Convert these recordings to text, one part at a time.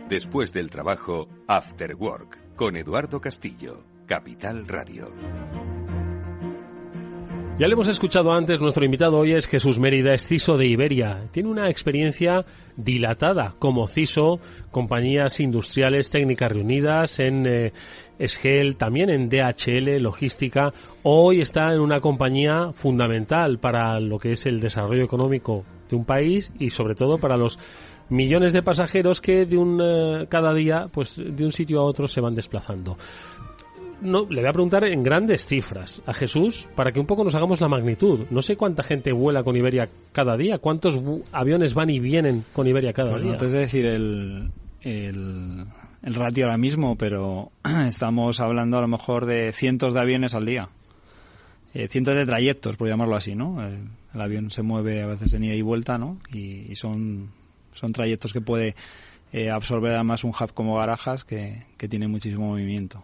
Después del trabajo, After Work, con Eduardo Castillo, Capital Radio. Ya le hemos escuchado antes, nuestro invitado hoy es Jesús Mérida, es CISO de Iberia. Tiene una experiencia dilatada como CISO, compañías industriales técnicas reunidas en SGEL, también en DHL, logística. Hoy está en una compañía fundamental para lo que es el desarrollo económico de un país y sobre todo para los millones de pasajeros que cada día pues de un sitio a otro se van desplazando. No, le voy a preguntar en grandes cifras a Jesús para que un poco nos hagamos la magnitud. No sé cuánta gente vuela con Iberia cada día, cuántos aviones van y vienen con Iberia cada día. No te sé decir el ratio ahora mismo, pero estamos hablando a lo mejor de cientos de aviones al día. Cientos de trayectos, por llamarlo así, ¿no? El avión se mueve a veces en ida y vuelta, ¿no? Y son trayectos que puede absorber además un hub como Barajas que tiene muchísimo movimiento.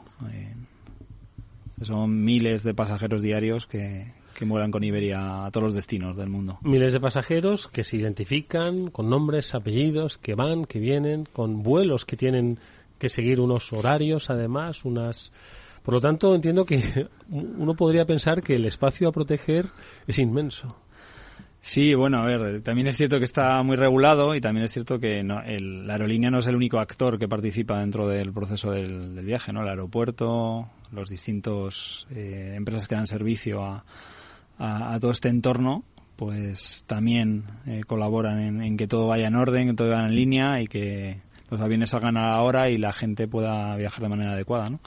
Son miles de pasajeros diarios que vuelan con Iberia a todos los destinos del mundo. Miles de pasajeros que se identifican con nombres, apellidos, que van, que vienen, con vuelos que tienen que seguir unos horarios, además, Por lo tanto, entiendo que uno podría pensar que el espacio a proteger es inmenso. Sí, bueno, a ver, también es cierto que está muy regulado y también es cierto que la aerolínea no es el único actor que participa dentro del proceso del viaje, ¿no? El aeropuerto, los distintos empresas que dan servicio a todo este entorno, pues también colaboran en que todo vaya en orden, que todo vaya en línea y que los aviones salgan a la hora y la gente pueda viajar de manera adecuada, ¿no?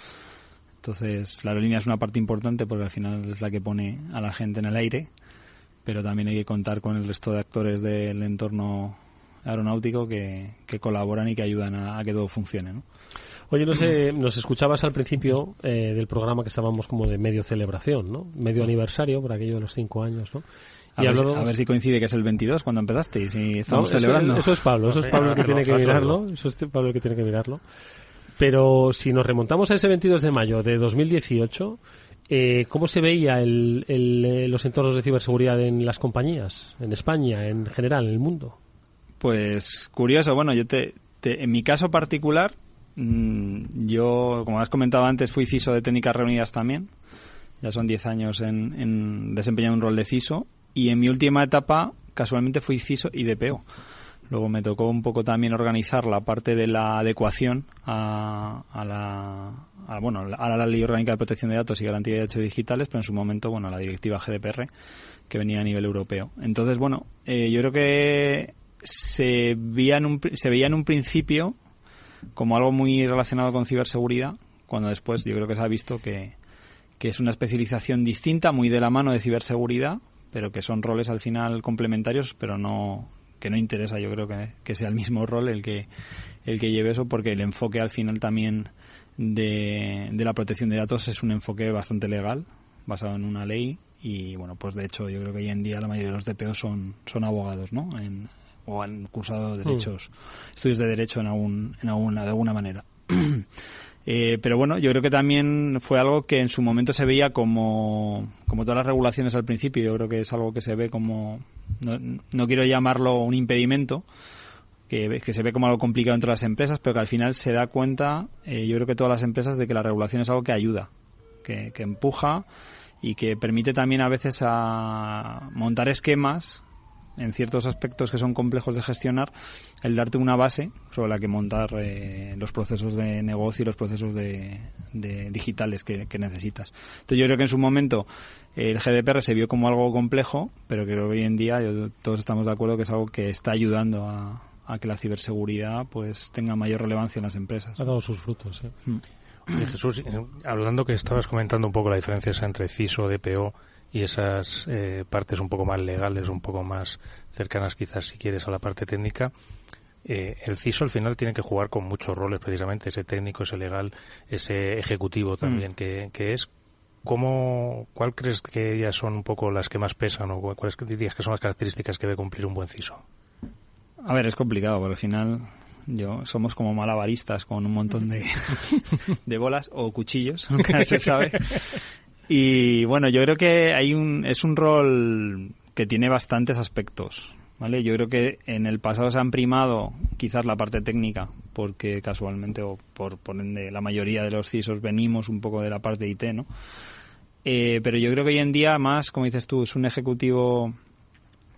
Entonces, la aerolínea es una parte importante porque al final es la que pone a la gente en el aire, pero también hay que contar con el resto de actores del entorno aeronáutico que colaboran y que ayudan a que todo funcione, ¿no? Oye, no sé, nos escuchabas al principio del programa que estábamos como de medio celebración, ¿no? Medio aniversario, por aquello de los 5 años, ¿no? A ver si coincide que es el 22 cuando empezaste y si estamos celebrando. Eso es Pablo el que tiene que mirarlo. Eso es Pablo el que tiene que mirarlo. Pero si nos remontamos a ese 22 de mayo de 2018... ¿cómo se veía los entornos de ciberseguridad en las compañías, en España, en general, en el mundo? Pues curioso, bueno, en mi caso particular, yo, como has comentado antes, fui CISO de técnicas reunidas también, ya son 10 años en desempeñar un rol de CISO, y en mi última etapa, casualmente, fui CISO y DPO. Luego me tocó un poco también organizar la parte de la adecuación a la Ley Orgánica de Protección de Datos y Garantía de Derechos Digitales, pero en su momento, bueno, la directiva GDPR que venía a nivel europeo. Entonces, bueno, yo creo que se veía en un principio como algo muy relacionado con ciberseguridad, cuando después yo creo que se ha visto que es una especialización distinta, muy de la mano de ciberseguridad, pero que son roles al final complementarios, pero que no interesa, yo creo que sea el mismo rol el que lleve eso, porque el enfoque al final también de la protección de datos es un enfoque bastante legal, basado en una ley, y bueno, pues de hecho yo creo que hoy en día la mayoría de los DPO son abogados, ¿no? O han cursado estudios de derecho de alguna manera. Pero bueno, yo creo que también fue algo que en su momento se veía como todas las regulaciones al principio. Yo creo que es algo que se ve como, no quiero llamarlo un impedimento, que se ve como algo complicado entre las empresas, pero que al final se da cuenta, yo creo que todas las empresas, de que la regulación es algo que ayuda, que empuja y que permite también a veces a montar esquemas en ciertos aspectos que son complejos de gestionar, el darte una base sobre la que montar los procesos de negocio y los procesos de digitales que necesitas. Entonces yo creo que en su momento el GDPR se vio como algo complejo, pero creo que hoy en día todos estamos de acuerdo que es algo que está ayudando a que la ciberseguridad pues tenga mayor relevancia en las empresas. Ha dado sus frutos, ¿eh? Oye, Jesús, hablando que estabas comentando un poco la diferencia entre CISO, DPO y esas partes un poco más legales, un poco más cercanas quizás, si quieres, a la parte técnica, el CISO al final tiene que jugar con muchos roles, precisamente ese técnico, ese legal, ese ejecutivo también, que es ¿cuál crees que ellas son un poco las que más pesan, o cuáles dirías que son las características que debe cumplir un buen CISO? A ver, es complicado, porque al final somos como malabaristas con un montón de bolas o cuchillos, nunca se sabe. Y bueno, yo creo que es un rol que tiene bastantes aspectos, ¿vale? Yo creo que en el pasado se han primado quizás la parte técnica, porque casualmente o por ende la mayoría de los CISOs venimos un poco de la parte de IT, ¿no? Pero yo creo que hoy en día más, como dices tú, es un ejecutivo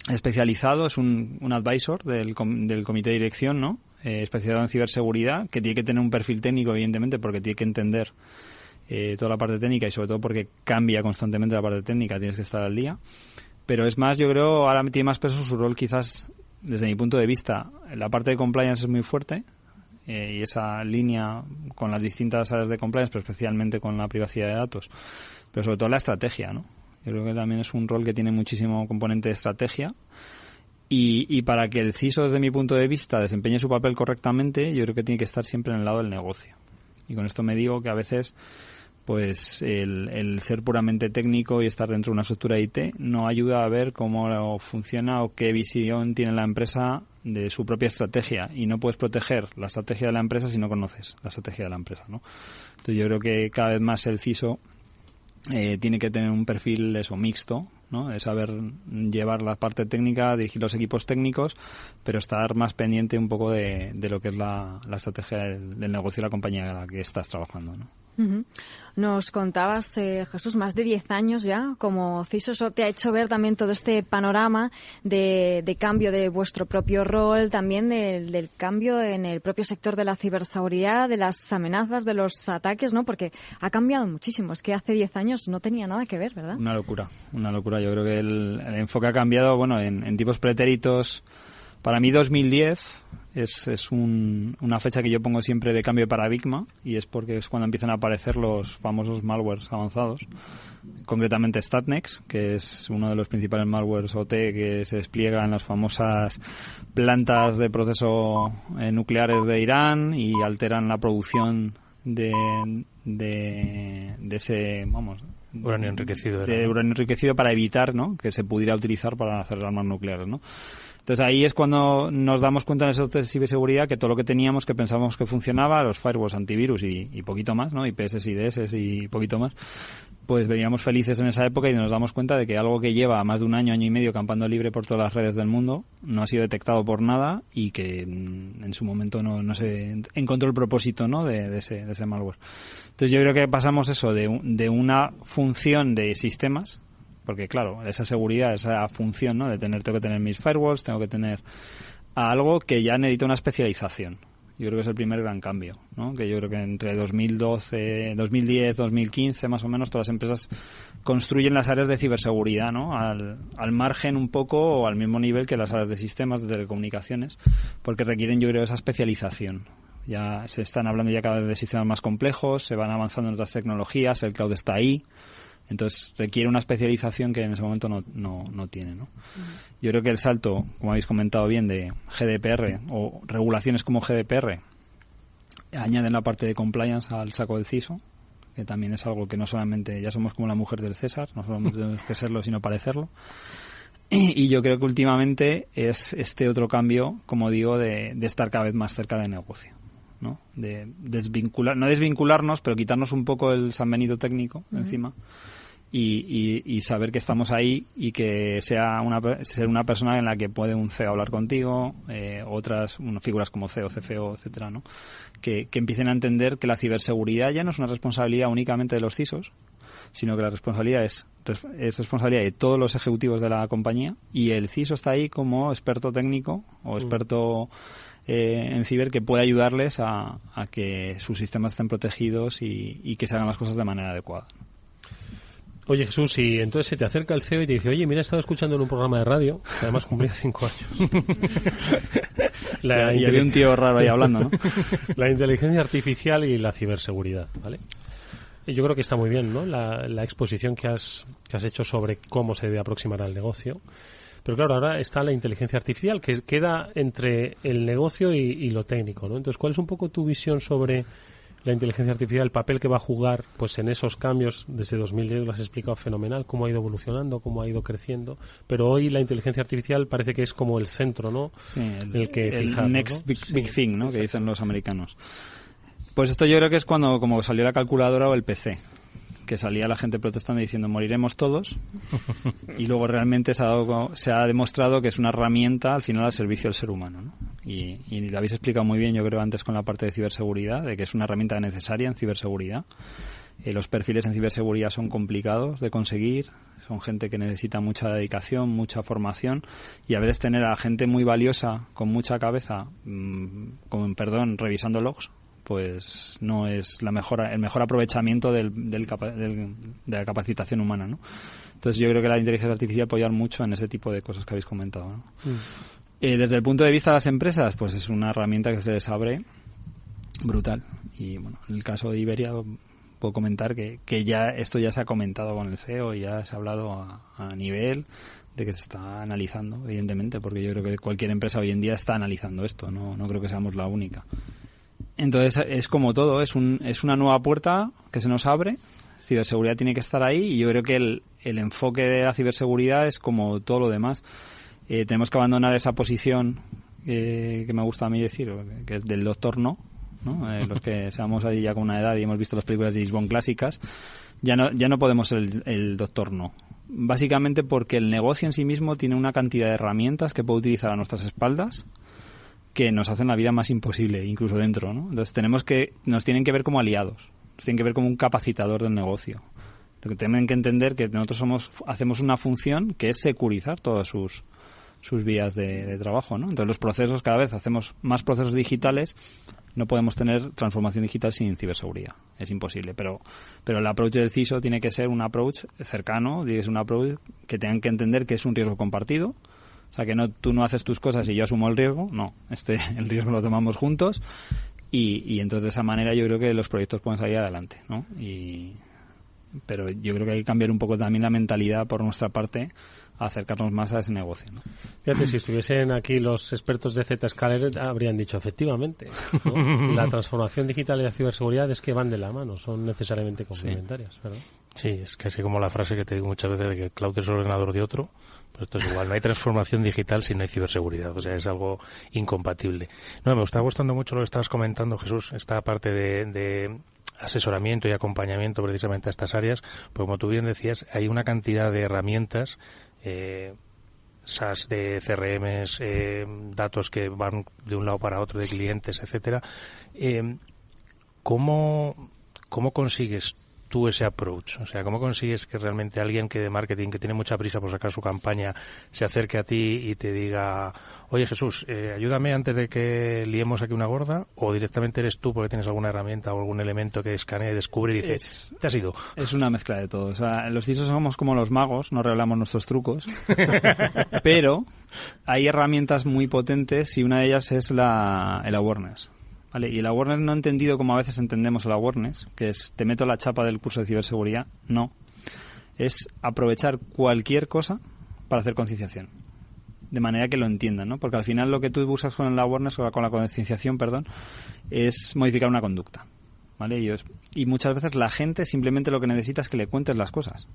especializado, es un advisor del comité de dirección, ¿no? Especializado en ciberseguridad, que tiene que tener un perfil técnico, evidentemente, porque tiene que entender toda la parte técnica y sobre todo porque cambia constantemente la parte técnica, tienes que estar al día. Pero es más, yo creo, ahora tiene más peso su rol quizás, desde mi punto de vista. La parte de compliance es muy fuerte y esa línea con las distintas áreas de compliance, pero especialmente con la privacidad de datos. Pero sobre todo la estrategia, ¿no? Yo creo que también es un rol que tiene muchísimo componente de estrategia y para que el CISO, desde mi punto de vista, desempeñe su papel correctamente, yo creo que tiene que estar siempre en el lado del negocio. Y con esto me digo que a veces pues el ser puramente técnico y estar dentro de una estructura de IT no ayuda a ver cómo funciona o qué visión tiene la empresa de su propia estrategia, y no puedes proteger la estrategia de la empresa si no conoces la estrategia de la empresa, ¿no? Entonces yo creo que cada vez más el CISO tiene que tener un perfil mixto, ¿no? De saber llevar la parte técnica, dirigir los equipos técnicos, pero estar más pendiente un poco de lo que es la estrategia del negocio de la compañía en la que estás trabajando, ¿no? Uh-huh. Nos contabas, Jesús, más de 10 años ya como CISO. Eso te ha hecho ver también todo este panorama de cambio de vuestro propio rol, también del cambio en el propio sector de la ciberseguridad, de las amenazas, de los ataques, ¿no? Porque ha cambiado muchísimo. Es que hace 10 años no tenía nada que ver, ¿verdad? Una locura. Yo creo que el enfoque ha cambiado, bueno, en tipos pretéritos. Para mí 2010 es una fecha que yo pongo siempre de cambio de paradigma, y es porque es cuando empiezan a aparecer los famosos malwares avanzados, concretamente Statnex, que es uno de los principales malwares OT que se despliega en las famosas plantas de proceso nucleares de Irán y alteran la producción de ese, uranio enriquecido. De uranio enriquecido, para evitar, ¿no?, que se pudiera utilizar para hacer armas nucleares, ¿no? Entonces ahí es cuando nos damos cuenta en ese de ciberseguridad que todo lo que teníamos, que pensábamos que funcionaba, los firewalls, antivirus y poquito más, ¿no? IPS, IDS y poquito más, pues veníamos felices en esa época y nos damos cuenta de que algo que lleva más de un año y medio campando libre por todas las redes del mundo no ha sido detectado por nada, y que en su momento no se encontró el propósito, ¿no?, de ese malware. Entonces yo creo que pasamos eso de una función de sistemas, porque claro, esa seguridad, esa función, ¿no?, de tengo que tener mis firewalls, tengo que tener a algo que ya necesita una especialización. Yo creo que es el primer gran cambio, ¿no? Que yo creo que entre 2010, 2015 más o menos, todas las empresas construyen las áreas de ciberseguridad, ¿no?, al margen un poco o al mismo nivel que las áreas de sistemas, de telecomunicaciones, porque requieren, yo creo, esa especialización. Ya se están hablando ya cada vez de sistemas más complejos, se van avanzando en otras tecnologías, el cloud está ahí. Entonces requiere una especialización que en ese momento no tiene, ¿no? Yo creo que el salto, como habéis comentado bien, de GDPR o regulaciones como GDPR añaden la parte de compliance al saco del CISO, que también es algo que no solamente ya somos como la mujer del César, no solamente tenemos que serlo sino parecerlo. Y yo creo que últimamente es este otro cambio, como digo, de estar cada vez más cerca del negocio, ¿no? De no desvincularnos, pero quitarnos un poco el San Benito técnico encima y saber que estamos ahí, y que ser una persona en la que puede un CEO hablar contigo, otras figuras como CEO, CFO, etcétera, ¿no? Que empiecen a entender que la ciberseguridad ya no es una responsabilidad únicamente de los CISOs, sino que la responsabilidad es responsabilidad de todos los ejecutivos de la compañía, y el CISO está ahí como experto técnico o experto en ciber, que puede ayudarles a que sus sistemas estén protegidos y que se hagan las cosas de manera adecuada. Oye, Jesús, y entonces se te acerca el CEO y te dice: oye, mira, he estado escuchando en un programa de radio, que además cumplía 5 años. Y había un tío raro ahí hablando, ¿no? La inteligencia artificial y la ciberseguridad, ¿vale? Y yo creo que está muy bien, ¿no?, la exposición que has hecho sobre cómo se debe aproximar al negocio. Pero claro, ahora está la inteligencia artificial, que queda entre el negocio y lo técnico, ¿no? Entonces, ¿cuál es un poco tu visión sobre la inteligencia artificial, el papel que va a jugar pues en esos cambios? Desde 2010 lo has explicado fenomenal, cómo ha ido evolucionando, cómo ha ido creciendo, pero hoy la inteligencia artificial parece que es como el centro, ¿no? Sí, el next ¿no? big thing, ¿no?, que dicen los americanos. Pues esto yo creo que es como salió la calculadora o el PC, que salía la gente protestando diciendo moriremos todos, y luego realmente se ha demostrado que es una herramienta al final al servicio del ser humano, ¿no? Y lo habéis explicado muy bien, yo creo, antes con la parte de ciberseguridad, de que es una herramienta necesaria en ciberseguridad. Los perfiles en ciberseguridad son complicados de conseguir, son gente que necesita mucha dedicación, mucha formación, y a veces tener a gente muy valiosa, con mucha cabeza, revisando logs, pues no es el mejor aprovechamiento de la capacitación humana, ¿no? Entonces yo creo que la inteligencia artificial puede ayudar mucho en ese tipo de cosas que habéis comentado, ¿no? Desde el punto de vista de las empresas, pues es una herramienta que se les abre brutal. Y bueno, en el caso de Iberia puedo comentar que esto ya se ha comentado con el CEO y ya se ha hablado a nivel de que se está analizando, evidentemente, porque yo creo que cualquier empresa hoy en día está analizando esto, no creo que seamos la única. Entonces es como todo, es una nueva puerta que se nos abre. Ciberseguridad tiene que estar ahí, y yo creo que el enfoque de la ciberseguridad es como todo lo demás. Tenemos que abandonar esa posición que me gusta a mí decir, que es del doctor no. Los que seamos ahí ya con una edad y hemos visto las películas de James Bond clásicas, ya no podemos ser el doctor no. Básicamente porque el negocio en sí mismo tiene una cantidad de herramientas que puede utilizar a nuestras espaldas que nos hacen la vida más imposible, incluso dentro, ¿no? Entonces nos tienen que ver como aliados, nos tienen que ver como un capacitador del negocio. Lo que tienen que entender que nosotros hacemos una función que es securizar todas sus vías de trabajo, ¿no? Entonces los procesos, cada vez hacemos más procesos digitales. No podemos tener transformación digital sin ciberseguridad. Es imposible. Pero el approach del CISO tiene que ser un approach cercano, es un approach que tengan que entender que es un riesgo compartido. O sea, que tú no haces tus cosas y yo asumo el riesgo. No, el riesgo lo tomamos juntos. Y entonces de esa manera yo creo que los proyectos pueden salir adelante, ¿no? Pero yo creo que hay que cambiar un poco también la mentalidad por nuestra parte, a acercarnos más a ese negocio, ¿no? Fíjate, si estuviesen aquí los expertos de Zscaler habrían dicho efectivamente, ¿no? La transformación digital y la ciberseguridad es que van de la mano, son necesariamente complementarias, ¿verdad? Sí, es casi como la frase que te digo muchas veces de que el cloud es el ordenador de otro. Pues esto es igual, no hay transformación digital si no hay ciberseguridad, o sea, es algo incompatible. No, me está gustando mucho lo que estabas comentando, Jesús, esta parte de asesoramiento y acompañamiento precisamente a estas áreas, pues como tú bien decías, hay una cantidad de herramientas, SaaS de CRMs, datos que van de un lado para otro de clientes, etcétera. ¿Cómo consigues tú ese approach? O sea, ¿cómo consigues que realmente alguien que de marketing, que tiene mucha prisa por sacar su campaña, se acerque a ti y te diga, oye Jesús, ayúdame antes de que liemos aquí una gorda? ¿O directamente eres tú porque tienes alguna herramienta o algún elemento que escanea y descubre y dice, ¿te has ido? Es una mezcla de todo. O sea, los CISOs somos como los magos, no revelamos nuestros trucos, pero hay herramientas muy potentes y una de ellas es el awareness. Vale, y el awareness no entendido como a veces entendemos el awareness, que es te meto la chapa del curso de ciberseguridad. No. Es aprovechar cualquier cosa para hacer concienciación. De manera que lo entiendan, ¿no? Porque al final lo que tú buscas con el awareness, o con la concienciación, es modificar una conducta. ¿Vale? Y muchas veces la gente simplemente lo que necesita es que le cuentes las cosas.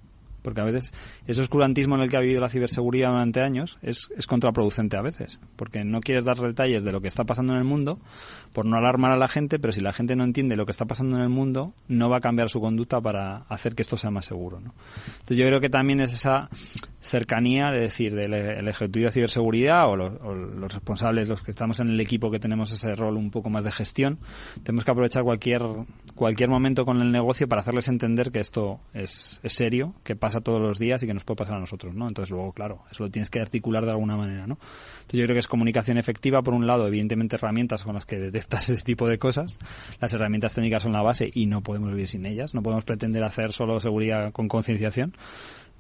Porque a veces ese oscurantismo en el que ha vivido la ciberseguridad durante años es contraproducente a veces, porque no quieres dar detalles de lo que está pasando en el mundo por no alarmar a la gente, pero si la gente no entiende lo que está pasando en el mundo, no va a cambiar su conducta para hacer que esto sea más seguro, ¿no? Entonces yo creo que también es esa cercanía de decir del ejecutivo de ciberseguridad o los responsables, los que estamos en el equipo que tenemos ese rol un poco más de gestión, tenemos que aprovechar cualquier momento con el negocio para hacerles entender que esto es serio, que pasa todos los días y que nos puede pasar a nosotros, ¿no? Entonces luego, claro, eso lo tienes que articular de alguna manera, ¿no? Entonces yo creo que es comunicación efectiva, por un lado, evidentemente herramientas con las que detectas ese tipo de cosas. Las herramientas técnicas son la base y no podemos vivir sin ellas, no podemos pretender hacer solo seguridad con concienciación,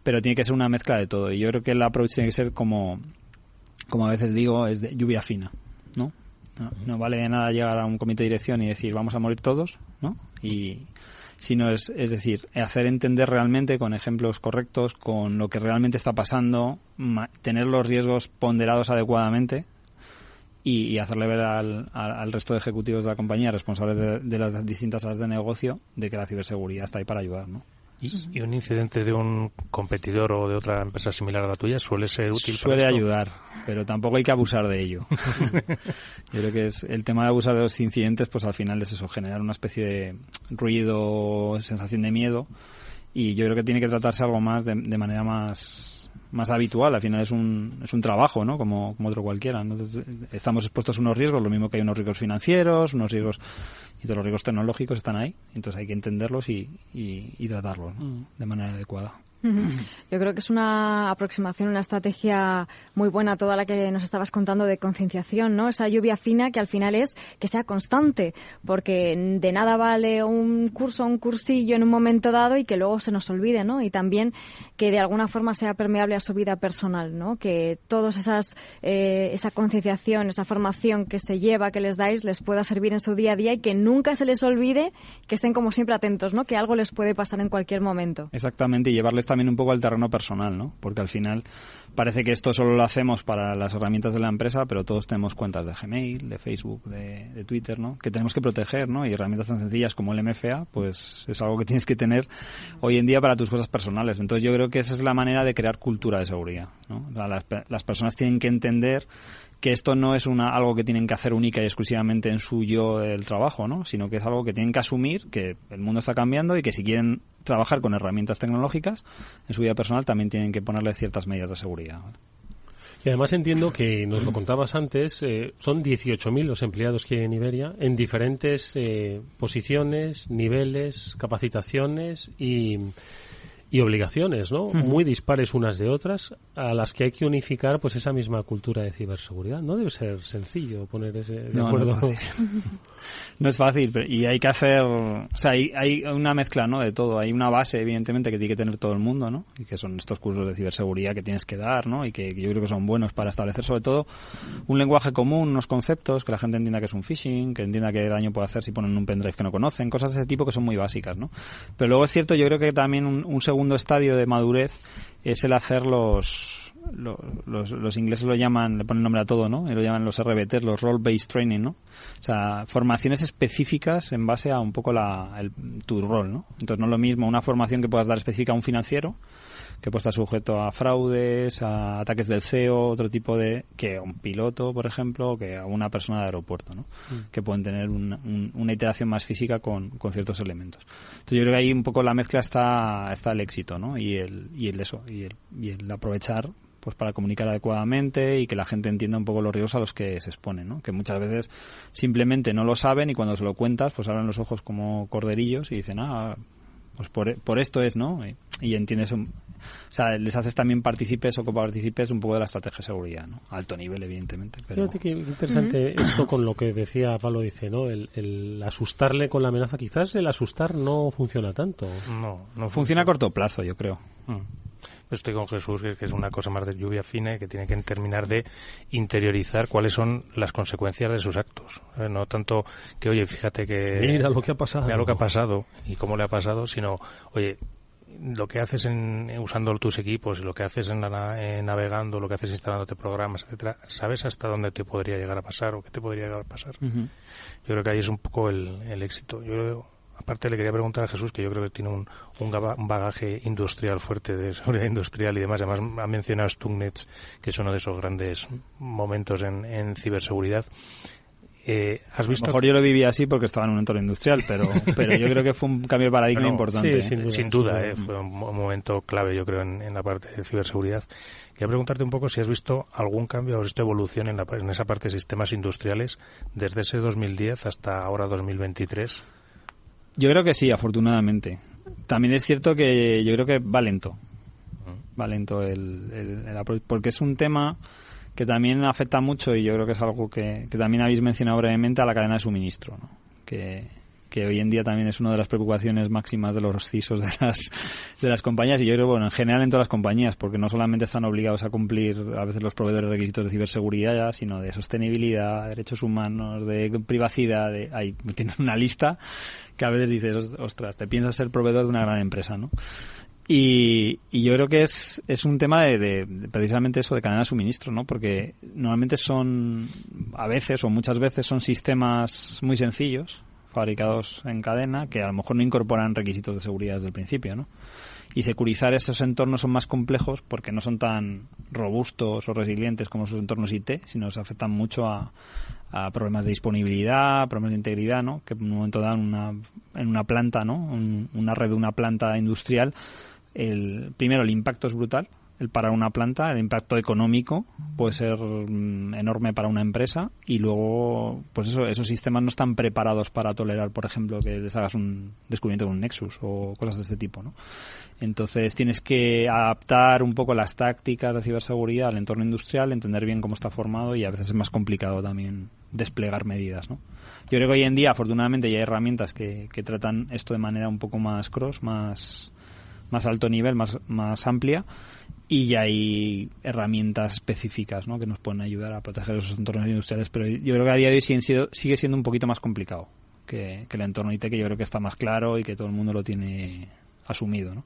pero tiene que ser una mezcla de todo, y yo creo que el approach tiene que ser como a veces digo, es de lluvia fina, ¿no? No vale de nada llegar a un comité de dirección y decir vamos a morir todos, ¿no? Sino es decir, hacer entender realmente con ejemplos correctos, con lo que realmente está pasando, tener los riesgos ponderados adecuadamente y hacerle ver al resto de ejecutivos de la compañía, responsables de las distintas áreas de negocio, de que la ciberseguridad está ahí para ayudar, ¿no? ¿Y un incidente de un competidor o de otra empresa similar a la tuya suele ser útil? Suele ayudar, pero tampoco hay que abusar de ello. Yo creo que es el tema de abusar de los incidentes, pues al final es eso, generar una especie de ruido, sensación de miedo, y yo creo que tiene que tratarse algo más de manera más habitual. Al final es un trabajo, ¿no? Como otro cualquiera. Entonces, estamos expuestos a unos riesgos, lo mismo que hay unos riesgos financieros, unos riesgos, y todos los riesgos tecnológicos están ahí. Entonces hay que entenderlos y tratarlos, ¿no? De manera adecuada. Yo creo que es una aproximación, una estrategia muy buena toda la que nos estabas contando de concienciación, ¿no? Esa lluvia fina que al final es que sea constante, porque de nada vale un curso, un cursillo en un momento dado y que luego se nos olvide, ¿no? Y también que de alguna forma sea permeable a su vida personal, ¿no? Que todas esa concienciación, esa formación que se lleva, que les dais, les pueda servir en su día a día y que nunca se les olvide, que estén como siempre atentos, ¿no? Que algo les puede pasar en cualquier momento. Exactamente, y llevarles también un poco al terreno personal, ¿no? Porque al final parece que esto solo lo hacemos para las herramientas de la empresa, pero todos tenemos cuentas de Gmail, de Facebook, de Twitter, ¿no? Que tenemos que proteger, ¿no? Y herramientas tan sencillas como el MFA, pues es algo que tienes que tener hoy en día para tus cosas personales. Entonces yo creo que esa es la manera de crear cultura de seguridad, ¿no? O sea, las personas tienen que entender que esto no es algo que tienen que hacer única y exclusivamente en suyo el trabajo, ¿no? Sino que es algo que tienen que asumir, que el mundo está cambiando y que si quieren trabajar con herramientas tecnológicas en su vida personal también tienen que ponerle ciertas medidas de seguridad, ¿vale? Y además entiendo que, nos lo contabas antes, son 18.000 los empleados que hay en Iberia, en diferentes posiciones, niveles, capacitaciones y obligaciones, ¿no? Muy dispares unas de otras, a las que hay que unificar pues esa misma cultura de ciberseguridad. No debe ser sencillo poner ese de acuerdo. No es fácil. No es fácil, y hay que hacer, o sea, hay una mezcla, ¿no? De todo. Hay una base, evidentemente, que tiene que tener todo el mundo, ¿no? Y que son estos cursos de ciberseguridad que tienes que dar, ¿no? Y que yo creo que son buenos para establecer, sobre todo, un lenguaje común, unos conceptos, que la gente entienda que es un phishing, que entienda qué daño puede hacer si ponen un pendrive que no conocen, cosas de ese tipo que son muy básicas, ¿no? Pero luego es cierto, yo creo que también un segundo estadio de madurez es el hacer los ingleses lo llaman, le ponen nombre a todo, ¿no? Y lo llaman los RBT, los Role-Based Training, ¿no? O sea, formaciones específicas en base a un poco tu rol, ¿no? Entonces no es lo mismo una formación que puedas dar específica a un financiero, que puede estar sujeto a fraudes, a ataques del CEO, otro tipo que a un piloto, por ejemplo, que a una persona de aeropuerto, ¿no? Que pueden tener una iteración más física con ciertos elementos. Entonces yo creo que ahí un poco la mezcla está el éxito, ¿no? Y el aprovechar pues para comunicar adecuadamente y que la gente entienda un poco los riesgos a los que se exponen, ¿no? Que muchas veces simplemente no lo saben y cuando se lo cuentas pues abren los ojos como corderillos y dicen, pues por esto es, ¿no? Y entiendes, o sea, les haces también partícipes o copartícipes un poco de la estrategia de seguridad, ¿no? A alto nivel, evidentemente. Pero... Fíjate qué interesante esto con lo que decía Pablo, dice, ¿no? El asustarle con la amenaza. Quizás el asustar no funciona tanto. No funciona a corto plazo, yo creo. Estoy con Jesús, que es una cosa más de lluvia fina y que tiene que terminar de interiorizar cuáles son las consecuencias de sus actos. No tanto que, oye, fíjate que... Mira lo que ha pasado. Mira lo que ha pasado y cómo le ha pasado, sino, oye, lo que haces usando tus equipos, lo que haces navegando, lo que haces instalándote programas, etcétera, ¿sabes hasta dónde te podría llegar a pasar o qué te podría llegar a pasar? Yo creo que ahí es un poco el éxito. Aparte le quería preguntar a Jesús, que yo creo que tiene un bagaje industrial fuerte de seguridad industrial y demás. Además ha mencionado Stuxnet, que es uno de esos grandes momentos en ciberseguridad. ¿Has visto? A lo mejor yo lo viví así porque estaba en un entorno industrial, pero yo creo que fue un cambio de paradigma importante. Sí, sin duda. Fue un momento clave, yo creo, en la parte de ciberseguridad. Quería preguntarte un poco si has visto algún cambio o has visto evolución en esa parte de sistemas industriales desde ese 2010 hasta ahora 2023. Yo creo que sí, afortunadamente. También es cierto que yo creo que va lento. Va lento porque es un tema que también afecta mucho y yo creo que es algo que también habéis mencionado brevemente, a la cadena de suministro, ¿no? Que hoy en día también es una de las preocupaciones máximas de los CISOs de las compañías y yo creo, bueno, en general en todas las compañías, porque no solamente están obligados a cumplir a veces los proveedores requisitos de ciberseguridad, sino de sostenibilidad, derechos humanos, de privacidad, tienen una lista que a veces dices, ostras, te piensas ser proveedor de una gran empresa, ¿no? Y yo creo que es un tema de precisamente eso, de cadena de suministro, ¿no? Porque normalmente a veces o muchas veces son sistemas muy sencillos, fabricados en cadena que a lo mejor no incorporan requisitos de seguridad desde el principio, ¿no? Y securizar esos entornos son más complejos porque no son tan robustos o resilientes como sus entornos IT, sino se afectan mucho a problemas de disponibilidad, problemas de integridad, ¿no? Que en un momento dado en una planta, ¿no? Una red de una planta industrial, primero el impacto es brutal. El parar una planta, el impacto económico puede ser enorme para una empresa, y luego pues esos sistemas no están preparados para tolerar, por ejemplo, que les hagas un descubrimiento de un Nexus o cosas de este tipo, ¿no? Entonces tienes que adaptar un poco las tácticas de ciberseguridad al entorno industrial, entender bien cómo está formado, y a veces es más complicado también desplegar medidas, ¿no? Yo creo que hoy en día, afortunadamente, ya hay herramientas que tratan esto de manera un poco más más alto nivel, más amplia, y ya hay herramientas específicas, ¿no? Que nos pueden ayudar a proteger esos entornos industriales, pero yo creo que a día de hoy sigue siendo un poquito más complicado que el entorno IT, que yo creo que está más claro y que todo el mundo lo tiene asumido, ¿no?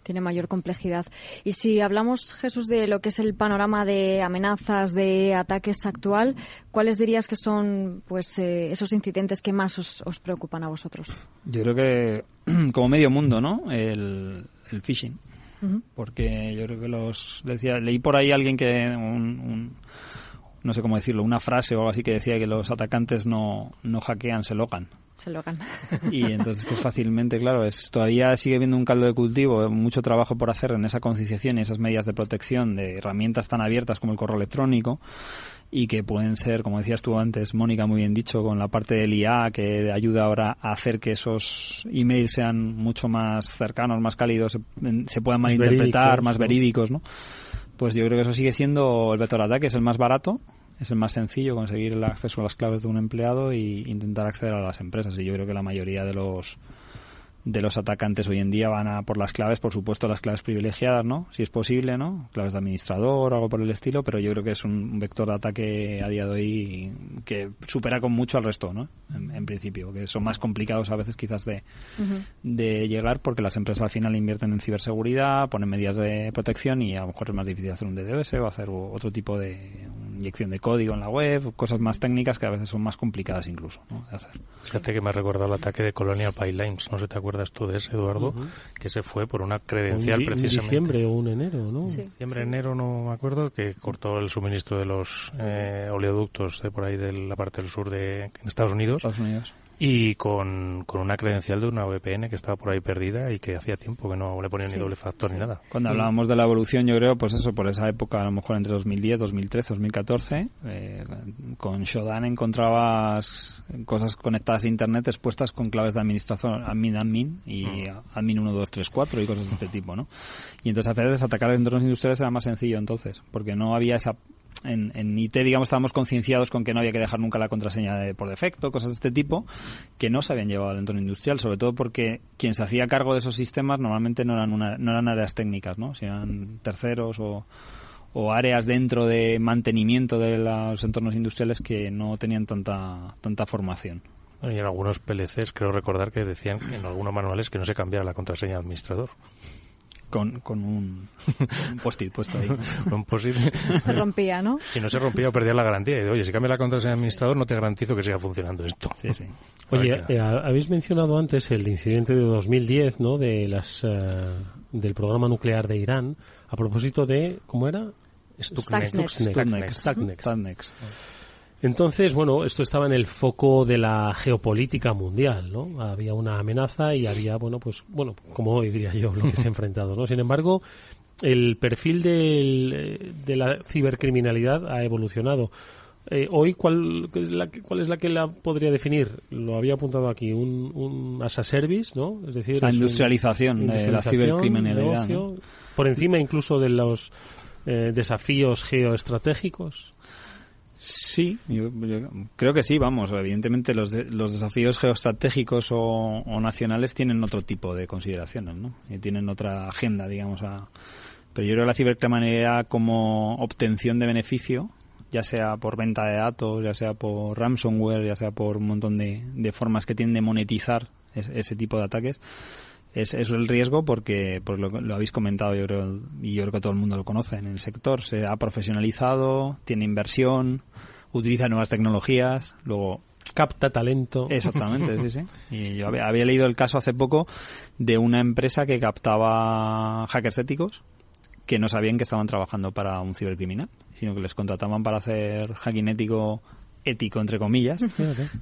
Tiene mayor complejidad. Y si hablamos, Jesús, de lo que es el panorama de amenazas, de ataques actual, ¿cuáles dirías que son pues esos incidentes que más os preocupan a vosotros? Yo creo que, como medio mundo, ¿no? El phishing. Porque yo creo que leí por ahí alguien que no sé cómo decirlo, una frase o algo así, que decía que los atacantes no hackean, se logan. Se logan. Y entonces que fácilmente, claro, todavía sigue habiendo un caldo de cultivo, mucho trabajo por hacer en esa concienciación y esas medidas de protección de herramientas tan abiertas como el correo electrónico, y que pueden ser, como decías tú antes, Mónica, muy bien dicho, con la parte del IA, que ayuda ahora a hacer que esos emails sean mucho más cercanos, más cálidos, se puedan malinterpretar, más verídicos, ¿no? Pues yo creo que eso sigue siendo el vector de ataque, es el más barato, es el más sencillo, conseguir el acceso a las claves de un empleado y intentar acceder a las empresas. Y yo creo que la mayoría de los atacantes hoy en día van a por las claves, por supuesto las claves privilegiadas, ¿no? Si es posible, ¿no? Claves de administrador o algo por el estilo, pero yo creo que es un vector de ataque a día de hoy que supera con mucho al resto, ¿no? En principio, que son más complicados a veces quizás de llegar, porque las empresas al final invierten en ciberseguridad, ponen medidas de protección, y a lo mejor es más difícil hacer un DDoS o hacer otro tipo de inyección de código en la web, cosas más técnicas que a veces son más complicadas incluso, ¿no? De hacer. Fíjate que me ha recordado el ataque de Colonial Pipelines, no sé si te acuerdas tú de ese, Eduardo, que se fue por una credencial precisamente. En diciembre o un enero, ¿no? Sí, diciembre, enero, no me acuerdo, que cortó el suministro de los oleoductos de por ahí de la parte del sur de Estados Unidos. Y con una credencial de una VPN que estaba por ahí perdida y que hacía tiempo que no le ponían ni doble factor ni nada. Cuando hablábamos de la evolución, yo creo, pues eso, por esa época, a lo mejor entre 2010, 2013, 2014, con Shodan encontrabas cosas conectadas a Internet expuestas con claves de administración, admin y admin 1, 2, 3, 4 y cosas de este tipo, ¿no? Y entonces a veces atacar entornos industriales era más sencillo entonces, porque no había esa... En IT, digamos, estábamos concienciados con que no había que dejar nunca la contraseña por defecto, cosas de este tipo, que no se habían llevado al entorno industrial, sobre todo porque quien se hacía cargo de esos sistemas normalmente no eran áreas técnicas, ¿no? Si eran terceros o áreas dentro de mantenimiento de los entornos industriales que no tenían tanta formación. Y en algunos PLCs creo recordar que decían en algunos manuales que no se cambiara la contraseña de administrador. Con un post-it puesto ahí. Un post-it. Se rompía, ¿no? Si no se rompía o perdía la garantía. Y de, oye, si cambia la contraseña de administrador, no te garantizo que siga funcionando esto. Sí, sí. Oye, habéis mencionado antes el incidente de 2010, ¿no? De del programa nuclear de Irán. A propósito de, ¿cómo era? Stuxnet. Entonces, bueno, esto estaba en el foco de la geopolítica mundial, ¿no? Había una amenaza y había, bueno, como hoy diría yo, lo que se ha enfrentado, ¿no? Sin embargo, el perfil de la cibercriminalidad ha evolucionado. Hoy, ¿cuál es la que la podría definir? Lo había apuntado aquí, un as a service, ¿no? Es decir, la industrialización de la cibercriminalidad, ¿no? Por encima incluso de los desafíos geoestratégicos. Sí, yo creo que sí, vamos, evidentemente los desafíos geoestratégicos o nacionales tienen otro tipo de consideraciones, ¿no? Y tienen otra agenda, digamos, pero yo creo que la cibercriminalidad como obtención de beneficio, ya sea por venta de datos, ya sea por ransomware, ya sea por un montón de formas que tienen de monetizar ese tipo de ataques, es el riesgo porque lo habéis comentado, yo creo que todo el mundo lo conoce en el sector. Se ha profesionalizado, tiene inversión, utiliza nuevas tecnologías, luego capta talento. Exactamente, sí, sí. Y yo había leído el caso hace poco de una empresa que captaba hackers éticos que no sabían que estaban trabajando para un cibercriminal, sino que les contrataban para hacer hacking ético entre comillas,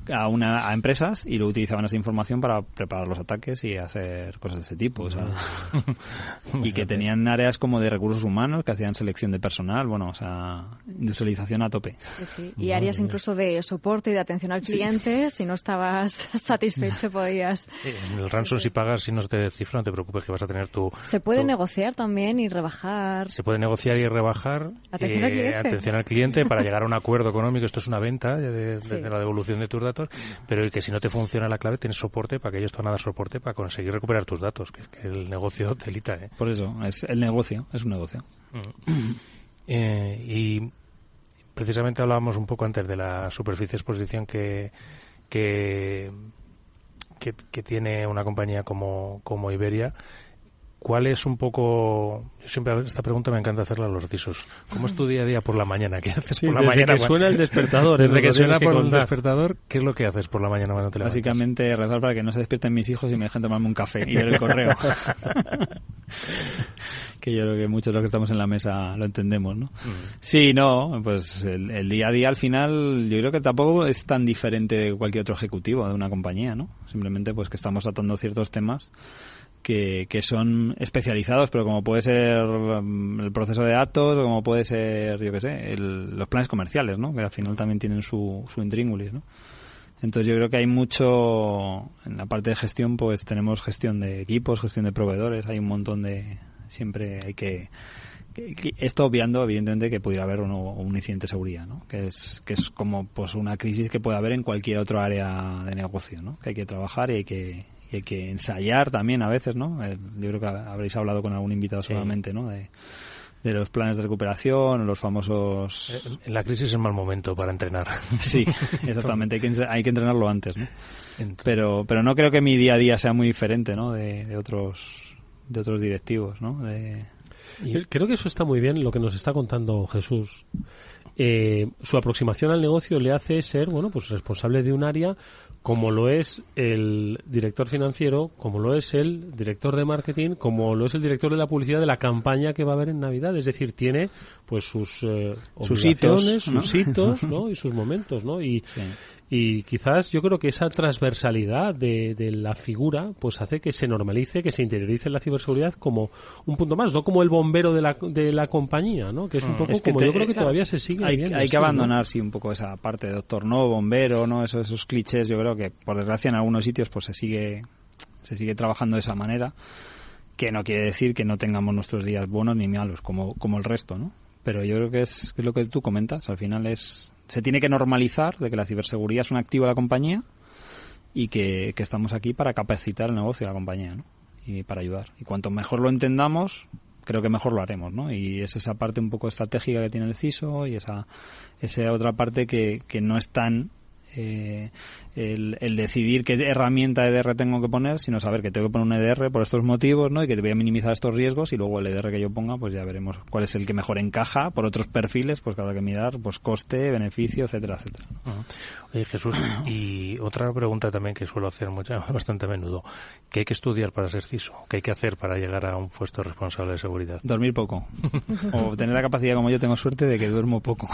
a empresas, y lo utilizaban esa información para preparar los ataques y hacer cosas de ese tipo, o sea, y que tenían áreas como de recursos humanos, que hacían selección de personal, bueno, o sea, industrialización a tope. Sí. Y áreas incluso de soporte y de atención al cliente, si no estabas satisfecho podías... En el ransom, si pagas, si no se te descifra, no te preocupes, que vas a tener tu... Se puede negociar también y rebajar. Se puede negociar y rebajar. Atención al cliente para llegar a un acuerdo económico. Esto es una venta de la devolución de tus datos, pero que si no te funciona la clave, tienes soporte para que ellos te van a dar soporte para conseguir recuperar tus datos, que es que el negocio telita, ¿eh? Por eso, es un negocio. Y precisamente hablábamos un poco antes de la superficie de exposición que tiene una compañía como Iberia. ¿Cuál es un poco... Siempre esta pregunta me encanta hacerla a los CISOs. ¿Cómo es tu día a día por la mañana? ¿Qué haces por la mañana? Desde que suena el despertador. Desde que suena por el despertador, ¿qué es lo que haces por la mañana cuando te levantas? Básicamente rezar para que no se despierten mis hijos y me dejen tomarme un café y ver el correo. Que yo creo que muchos de los que estamos en la mesa lo entendemos, ¿no? Sí, no, pues el día a día al final yo creo que tampoco es tan diferente de cualquier otro ejecutivo de una compañía, ¿no? Simplemente pues que estamos tratando ciertos temas que son especializados, pero como puede ser el proceso de datos, o como puede ser, yo qué sé, los planes comerciales, ¿no? Que al final también tienen su intríngulis, ¿no? Entonces yo creo que hay mucho, en la parte de gestión, pues tenemos gestión de equipos, gestión de proveedores, hay un montón de... Siempre hay que esto obviando, evidentemente, que pudiera haber un incidente de seguridad, ¿no? Que es como pues una crisis que puede haber en cualquier otro área de negocio, ¿no? Que hay que trabajar y hay que ensayar también a veces, ¿no? Yo creo que habréis hablado con algún invitado seguramente, ¿no? De los planes de recuperación, los famosos... En la crisis es un mal momento para entrenar. Sí, exactamente. Hay que entrenarlo antes, ¿no? Pero no creo que mi día a día sea muy diferente, ¿no? De otros directivos, ¿no? Creo que eso está muy bien lo que nos está contando Jesús. Su aproximación al negocio le hace ser, bueno, pues responsable de un área como lo es el director financiero, como lo es el director de marketing, como lo es el director de la publicidad de la campaña que va a haber en Navidad. Es decir, tiene pues sus obligaciones, sus hitos, ¿no? Y sus momentos, ¿no? Y quizás yo creo que esa transversalidad de la figura pues hace que se normalice, que se interiorice la ciberseguridad como un punto más, no como el bombero de la compañía, ¿no? Que es un poco como yo creo que todavía se sigue viendo. Hay que abandonar, sí, un poco esa parte de doctor no, bombero, ¿no? Esos clichés, yo creo que por desgracia en algunos sitios pues se sigue trabajando de esa manera, que no quiere decir que no tengamos nuestros días buenos ni malos como el resto, ¿no? Pero yo creo que es lo que tú comentas, al final se tiene que normalizar de que la ciberseguridad es un activo de la compañía y que estamos aquí para capacitar el negocio de la compañía, ¿no? Y para ayudar. Y cuanto mejor lo entendamos, creo que mejor lo haremos, ¿no? Y es esa parte un poco estratégica que tiene el CISO y esa otra parte que no es tan el decidir qué herramienta EDR tengo que poner, sino saber que tengo que poner un EDR por estos motivos, ¿no? Y que voy a minimizar estos riesgos, y luego el EDR que yo ponga, pues ya veremos cuál es el que mejor encaja por otros perfiles, pues que habrá que mirar, pues coste, beneficio, etcétera, etcétera. Oye, Jesús, y otra pregunta también que suelo hacer bastante a menudo: ¿qué hay que estudiar para ser CISO? ¿Qué hay que hacer para llegar a un puesto responsable de seguridad? Dormir poco. O tener la capacidad, como yo tengo suerte, de que duermo poco.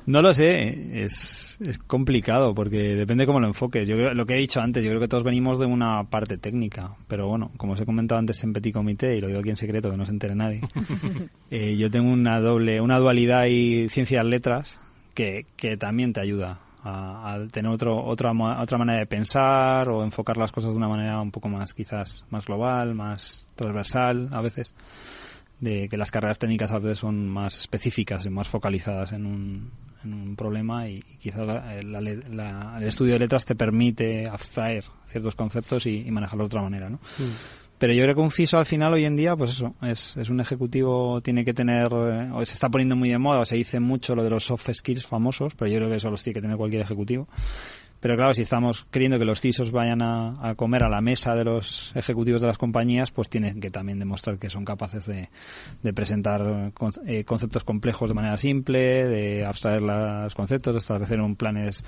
No lo sé, es complicado porque depende cómo lo enfoques. Yo creo, lo que he dicho antes, yo creo que todos venimos de una parte técnica, pero bueno, como os he comentado antes en Petit Comité, y lo digo aquí en secreto que no se entere nadie, yo tengo una dualidad y ciencias letras que también te ayuda a tener otra manera de pensar o enfocar las cosas de una manera un poco más, quizás más global, más transversal a veces, de que las carreras técnicas a veces son más específicas y más focalizadas en un problema, y quizás el estudio de letras te permite abstraer ciertos conceptos y manejarlo de otra manera, ¿no? Pero yo creo que un CISO al final hoy en día, pues eso, es un ejecutivo, tiene que tener, o se está poniendo muy de moda, o se dice mucho lo de los soft skills famosos, pero yo creo que eso los tiene que tener cualquier ejecutivo. Pero claro, si estamos queriendo que los CISOs vayan a comer a la mesa de los ejecutivos de las compañías, pues tienen que también demostrar que son capaces de presentar conceptos complejos de manera simple, de abstraer los conceptos, de establecer planes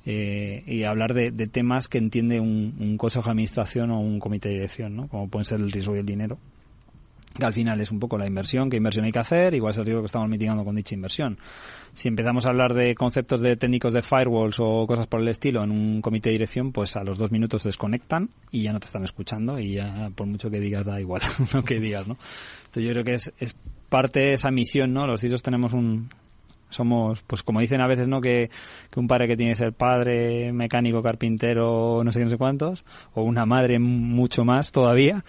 y hablar de temas que entiende un consejo de administración o un comité de dirección, ¿no? Como pueden ser el riesgo y el dinero, que al final es un poco la inversión, qué inversión hay que hacer, igual es el riesgo que estamos mitigando con dicha inversión. Si empezamos a hablar de conceptos de técnicos de firewalls o cosas por el estilo en un comité de dirección, pues a los 2 minutos se desconectan y ya no te están escuchando y ya por mucho que digas da igual lo que digas, ¿no? Entonces yo creo que es parte de esa misión, ¿no? Los CISOs somos, pues como dicen a veces, ¿no? Que un padre que tiene que ser padre, mecánico, carpintero, no sé qué, no sé cuántos, o una madre mucho más todavía,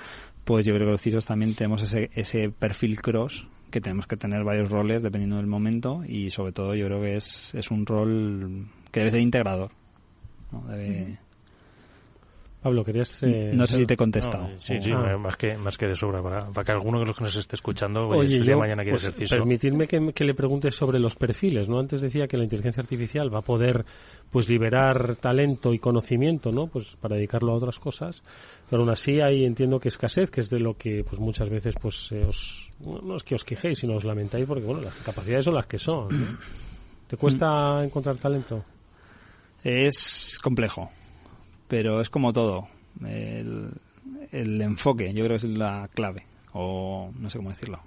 pues yo creo que los CISOs también tenemos ese perfil cross, que tenemos que tener varios roles dependiendo del momento, y sobre todo yo creo que es un rol que debe ser integrador, ¿no? Pablo, querías... no sé si te he contestado. No, sí, más que de sobra, para que alguno de los que nos esté escuchando, oye, yo mañana quiere ser CISO. Permitidme que le pregunte sobre los perfiles, ¿no? Antes decía que la inteligencia artificial va a poder pues liberar talento y conocimiento, ¿no? Pues para dedicarlo a otras cosas, pero aún así hay, entiendo que escasez, que es de lo que pues muchas veces pues no es que os quejéis, sino os lamentáis porque bueno, las capacidades son las que son, ¿no? ¿Te cuesta encontrar talento? Es complejo, pero es como todo. El enfoque, yo creo que es la clave, o no sé cómo decirlo,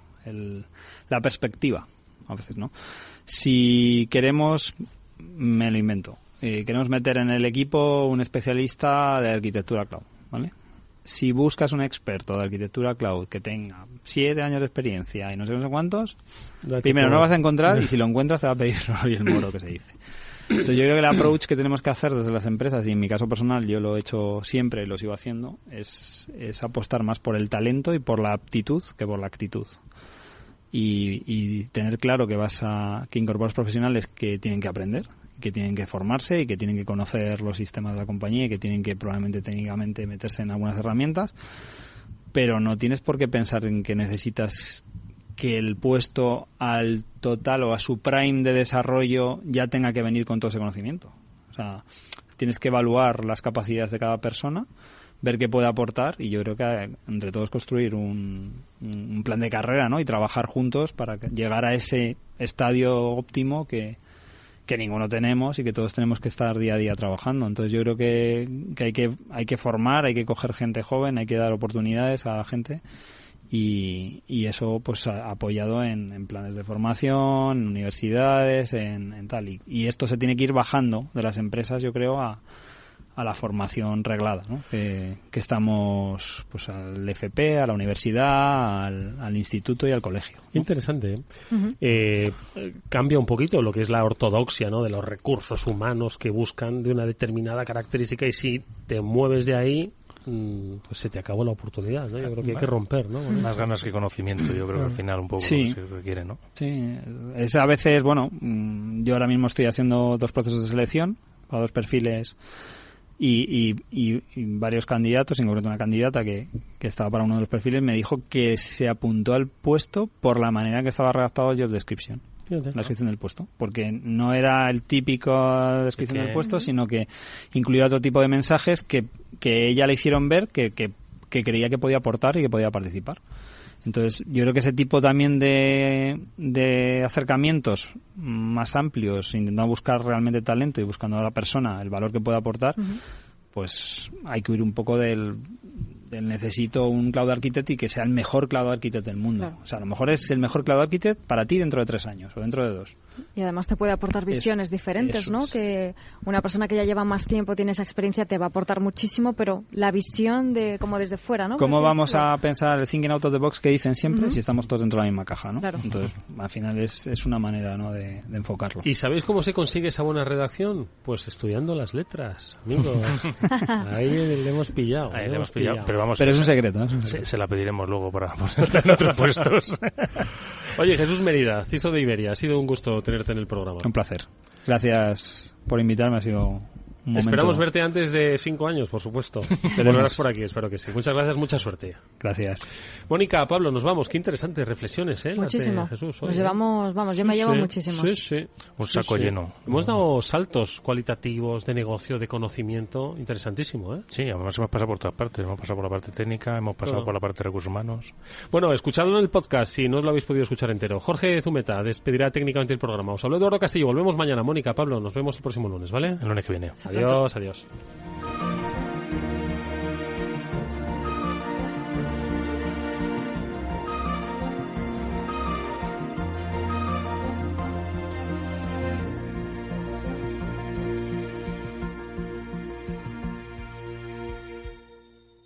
la perspectiva, a veces, ¿no? Si queremos, me lo invento, queremos meter en el equipo un especialista de arquitectura cloud, ¿vale? Si buscas un experto de arquitectura cloud que tenga 7 años de experiencia y no sé cuántos, primero no lo vas a encontrar, y si lo encuentras te va a pedir y el moro, que se dice. Entonces yo creo que el approach que tenemos que hacer desde las empresas, y en mi caso personal yo lo he hecho siempre y lo sigo haciendo, es apostar más por el talento y por la aptitud que por la actitud. Y tener claro que incorporas profesionales que tienen que aprender, que tienen que formarse y que tienen que conocer los sistemas de la compañía y que tienen que probablemente técnicamente meterse en algunas herramientas, pero no tienes por qué pensar en que necesitas que el puesto al total o a su prime de desarrollo ya tenga que venir con todo ese conocimiento. O sea, tienes que evaluar las capacidades de cada persona, ver qué puede aportar, y yo creo que entre todos construir un plan de carrera, ¿no? Y trabajar juntos para llegar a ese estadio óptimo que ninguno tenemos y que todos tenemos que estar día a día trabajando. Entonces yo creo que hay que formar, hay que coger gente joven, hay que dar oportunidades a la gente, y eso pues apoyado en planes de formación, en universidades, en tal. Y esto se tiene que ir bajando de las empresas, yo creo, a la formación reglada, ¿no? Que estamos pues al FP, a la universidad, al instituto y al colegio, ¿no? Interesante, ¿eh? Cambia un poquito lo que es la ortodoxia, ¿no? De los recursos humanos que buscan de una determinada característica, y si te mueves de ahí, pues se te acabó la oportunidad, ¿no? Yo creo que hay que romper, ¿no? Más ganas que conocimiento, yo creo que al final un poco sí. se requiere, ¿no? Sí, es a veces, bueno, yo ahora mismo estoy haciendo 2 procesos de selección para 2 perfiles y varios candidatos, en concreto una candidata que estaba para uno de los perfiles, me dijo que se apuntó al puesto por la manera en que estaba redactado el job description. La descripción del puesto, porque no era el típico descripción del puesto, sino que incluía otro tipo de mensajes que ella le hicieron ver que creía que podía aportar y que podía participar. Entonces yo creo que ese tipo también de acercamientos más amplios, intentando buscar realmente talento y buscando a la persona el valor que pueda aportar, pues hay que huir un poco del necesito un cloud architect y que sea el mejor cloud architect del mundo. Claro. O sea, a lo mejor es el mejor cloud architect para ti dentro de 3 años o dentro de 2. Y además te puede aportar visiones diferentes, ¿no? Que una persona que ya lleva más tiempo, tiene esa experiencia, te va a aportar muchísimo, pero la visión de como desde fuera, ¿no? ¿Cómo vamos a pensar el thinking out of the box que dicen siempre si estamos todos dentro de la misma caja, ¿no? Claro. Entonces, al final es una manera, ¿no? de enfocarlo. ¿Y sabéis cómo se consigue esa buena redacción? Pues estudiando las letras, amigos. Ahí le hemos pillado. Pero es un secreto, ¿eh? Se la pediremos luego para ponerla en otros puestos. Oye, Jesús Mérida, CISO de Iberia, ha sido un gusto tenerte en el programa. Un placer. Gracias por invitarme, ha sido Esperamos verte antes de 5 años, por supuesto. Te volverás por aquí, espero que sí. Muchas gracias, mucha suerte. Gracias. Mónica, Pablo, nos vamos. Qué interesantes reflexiones, Muchísimo. Jesús, nos llevamos, yo me llevo muchísimos. Sí. Un saco lleno. Hemos dado saltos cualitativos de negocio, de conocimiento. Interesantísimo, ¿eh? Sí, además hemos pasado por todas partes. Hemos pasado por la parte técnica, hemos pasado por la parte de recursos humanos. Bueno, escuchadlo en el podcast si no os lo habéis podido escuchar entero. Jorge Zumeta despedirá técnicamente el programa. Os habló Eduardo Castillo. Volvemos mañana. Mónica, Pablo, nos vemos el próximo lunes, ¿vale? El lunes que viene. Adiós.